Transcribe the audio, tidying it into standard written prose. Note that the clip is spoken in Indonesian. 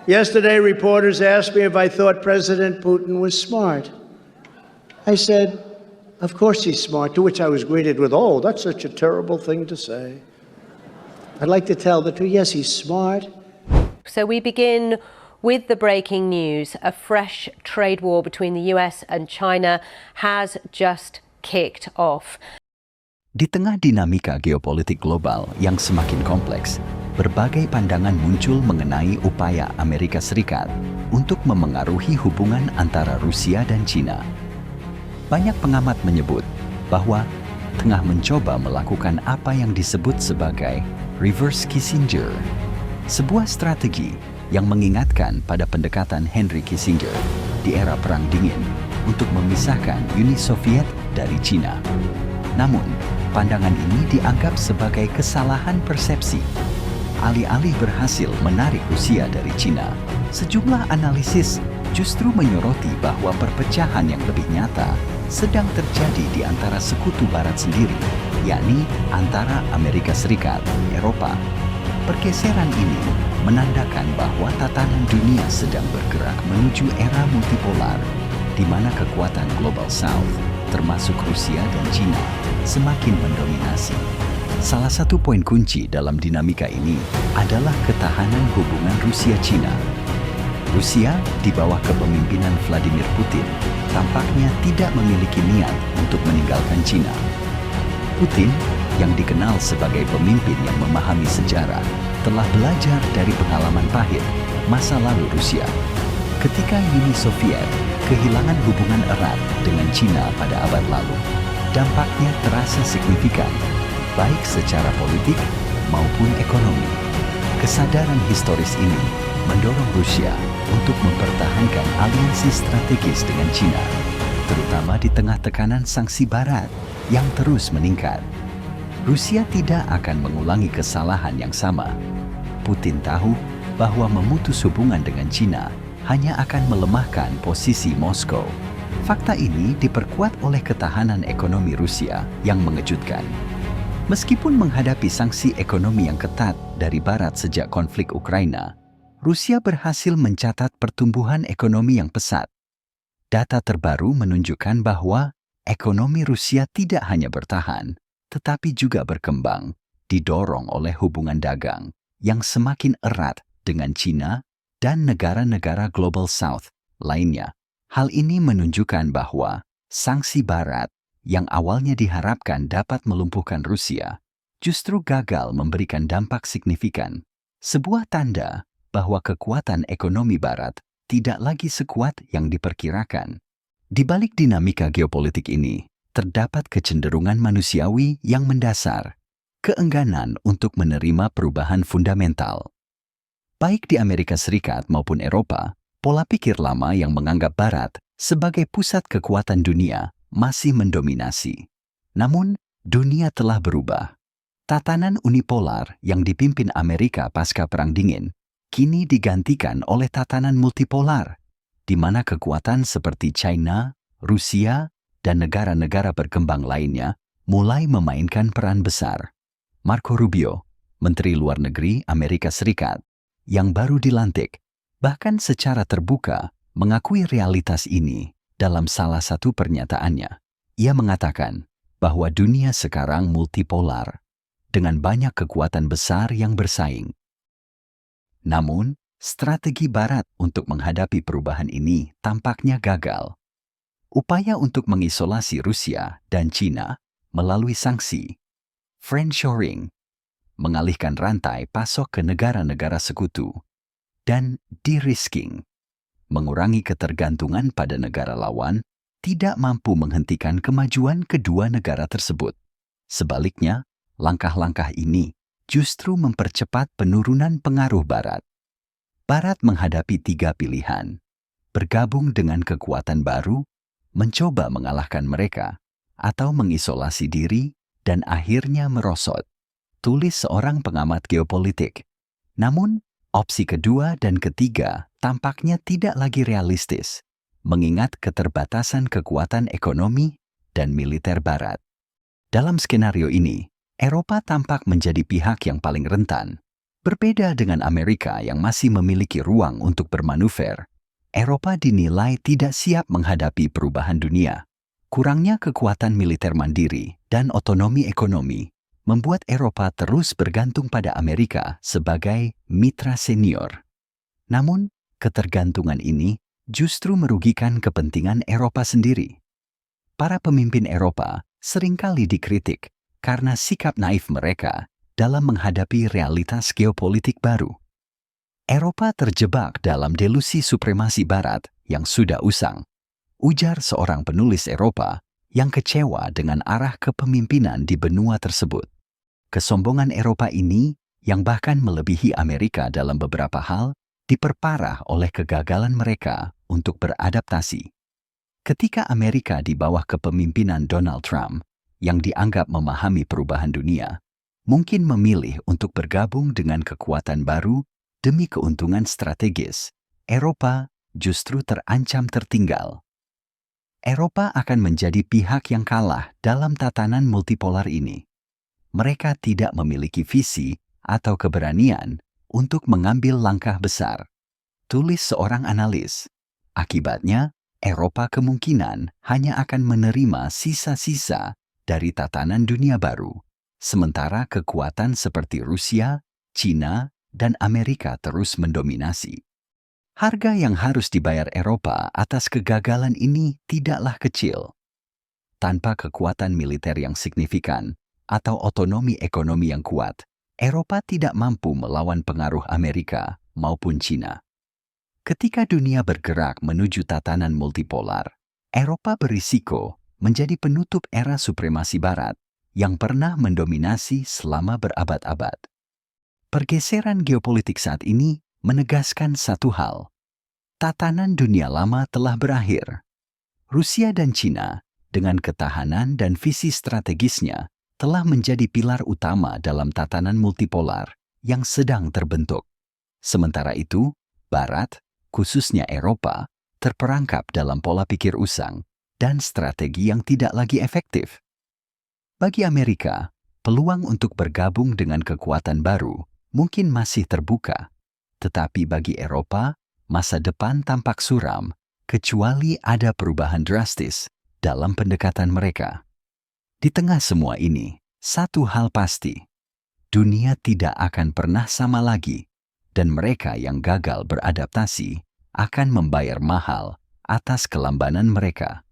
Yesterday, reporters asked me if I thought President Putin was smart. I said, of course he's smart, to which I was greeted with, oh, that's such a terrible thing to say. I'd like to tell the truth. Yes, he's smart. So we begin with the breaking news. A fresh trade war between the US and China has just kicked off. Di tengah dinamika geopolitik global yang semakin kompleks, berbagai pandangan muncul mengenai upaya Amerika Serikat untuk memengaruhi hubungan antara Rusia dan China. Banyak pengamat menyebut bahwa tengah mencoba melakukan apa yang disebut sebagai reverse Kissinger, sebuah strategi yang mengingatkan pada pendekatan Henry Kissinger di era Perang Dingin untuk memisahkan Uni Soviet dari China. Namun, pandangan ini dianggap sebagai kesalahan persepsi. Alih-alih berhasil menarik Rusia dari China, sejumlah analisis justru menyoroti bahwa perpecahan yang lebih nyata sedang terjadi di antara sekutu Barat sendiri, yakni antara Amerika Serikat, Eropa. Pergeseran ini menandakan bahwa tatanan dunia sedang bergerak menuju era multipolar, di mana kekuatan Global South, termasuk Rusia dan China, semakin mendominasi. Salah satu poin kunci dalam dinamika ini adalah ketahanan hubungan Rusia-China. Rusia di bawah kepemimpinan Vladimir Putin tampaknya tidak memiliki niat untuk meninggalkan China. Putin, yang dikenal sebagai pemimpin yang memahami sejarah, telah belajar dari pengalaman pahit masa lalu Rusia. Ketika Uni Soviet kehilangan hubungan erat dengan China pada abad lalu, dampaknya terasa signifikan, baik secara politik maupun ekonomi. Kesadaran historis ini mendorong Rusia untuk mempertahankan aliansi strategis dengan China, terutama di tengah tekanan sanksi Barat yang terus meningkat. Rusia tidak akan mengulangi kesalahan yang sama. Putin tahu bahwa memutus hubungan dengan China hanya akan melemahkan posisi Moskow. Fakta ini diperkuat oleh ketahanan ekonomi Rusia yang mengejutkan. Meskipun menghadapi sanksi ekonomi yang ketat dari Barat sejak konflik Ukraina, Rusia berhasil mencatat pertumbuhan ekonomi yang pesat. Data terbaru menunjukkan bahwa ekonomi Rusia tidak hanya bertahan, tetapi juga berkembang, didorong oleh hubungan dagang yang semakin erat dengan China dan negara-negara Global South lainnya. Hal ini menunjukkan bahwa sanksi Barat yang awalnya diharapkan dapat melumpuhkan Rusia justru gagal memberikan dampak signifikan, sebuah tanda bahwa kekuatan ekonomi Barat tidak lagi sekuat yang diperkirakan. Di balik dinamika geopolitik ini, terdapat kecenderungan manusiawi yang mendasar, keengganan untuk menerima perubahan fundamental. Baik di Amerika Serikat maupun Eropa, pola pikir lama yang menganggap Barat sebagai pusat kekuatan dunia masih mendominasi. Namun, dunia telah berubah. Tatanan unipolar yang dipimpin Amerika pasca Perang Dingin kini digantikan oleh tatanan multipolar, di mana kekuatan seperti China, Rusia, dan negara-negara berkembang lainnya mulai memainkan peran besar. Marco Rubio, Menteri Luar Negeri Amerika Serikat, yang baru dilantik, bahkan secara terbuka mengakui realitas ini dalam salah satu pernyataannya. Ia mengatakan bahwa dunia sekarang multipolar, dengan banyak kekuatan besar yang bersaing. Namun, strategi Barat untuk menghadapi perubahan ini tampaknya gagal. Upaya untuk mengisolasi Rusia dan China melalui sanksi, friendshoring, mengalihkan rantai pasok ke negara-negara sekutu, dan de-risking, mengurangi ketergantungan pada negara lawan, tidak mampu menghentikan kemajuan kedua negara tersebut. Sebaliknya, langkah-langkah ini justru mempercepat penurunan pengaruh Barat. Barat menghadapi 3 pilihan: bergabung dengan kekuatan baru, mencoba mengalahkan mereka, atau mengisolasi diri dan akhirnya merosot, tulis seorang pengamat geopolitik. Namun, opsi kedua dan ketiga tampaknya tidak lagi realistis, mengingat keterbatasan kekuatan ekonomi dan militer Barat. Dalam skenario ini, Eropa tampak menjadi pihak yang paling rentan. Berbeda dengan Amerika yang masih memiliki ruang untuk bermanuver, Eropa dinilai tidak siap menghadapi perubahan dunia. Kurangnya kekuatan militer mandiri dan otonomi ekonomi membuat Eropa terus bergantung pada Amerika sebagai mitra senior. Namun, ketergantungan ini justru merugikan kepentingan Eropa sendiri. Para pemimpin Eropa seringkali dikritik karena sikap naif mereka dalam menghadapi realitas geopolitik baru. Eropa terjebak dalam delusi supremasi Barat yang sudah usang, ujar seorang penulis Eropa yang kecewa dengan arah kepemimpinan di benua tersebut. Kesombongan Eropa ini, yang bahkan melebihi Amerika dalam beberapa hal, diperparah oleh kegagalan mereka untuk beradaptasi. Ketika Amerika di bawah kepemimpinan Donald Trump, yang dianggap memahami perubahan dunia, mungkin memilih untuk bergabung dengan kekuatan baru demi keuntungan strategis, Eropa justru terancam tertinggal. Eropa akan menjadi pihak yang kalah dalam tatanan multipolar ini. Mereka tidak memiliki visi atau keberanian untuk mengambil langkah besar, tulis seorang analis. Akibatnya, Eropa kemungkinan hanya akan menerima sisa-sisa dari tatanan dunia baru, sementara kekuatan seperti Rusia, China, dan Amerika terus mendominasi. Harga yang harus dibayar Eropa atas kegagalan ini tidaklah kecil. Tanpa kekuatan militer yang signifikan atau otonomi ekonomi yang kuat, Eropa tidak mampu melawan pengaruh Amerika maupun China. Ketika dunia bergerak menuju tatanan multipolar, Eropa berisiko menjadi penutup era supremasi Barat yang pernah mendominasi selama berabad-abad. Pergeseran geopolitik saat ini menegaskan satu hal. Tatanan dunia lama telah berakhir. Rusia dan China, dengan ketahanan dan visi strategisnya, telah menjadi pilar utama dalam tatanan multipolar yang sedang terbentuk. Sementara itu, Barat, khususnya Eropa, terperangkap dalam pola pikir usang dan strategi yang tidak lagi efektif. Bagi Amerika, peluang untuk bergabung dengan kekuatan baru mungkin masih terbuka, tetapi bagi Eropa, masa depan tampak suram kecuali ada perubahan drastis dalam pendekatan mereka. Di tengah semua ini, satu hal pasti, dunia tidak akan pernah sama lagi, dan mereka yang gagal beradaptasi akan membayar mahal atas kelambanan mereka.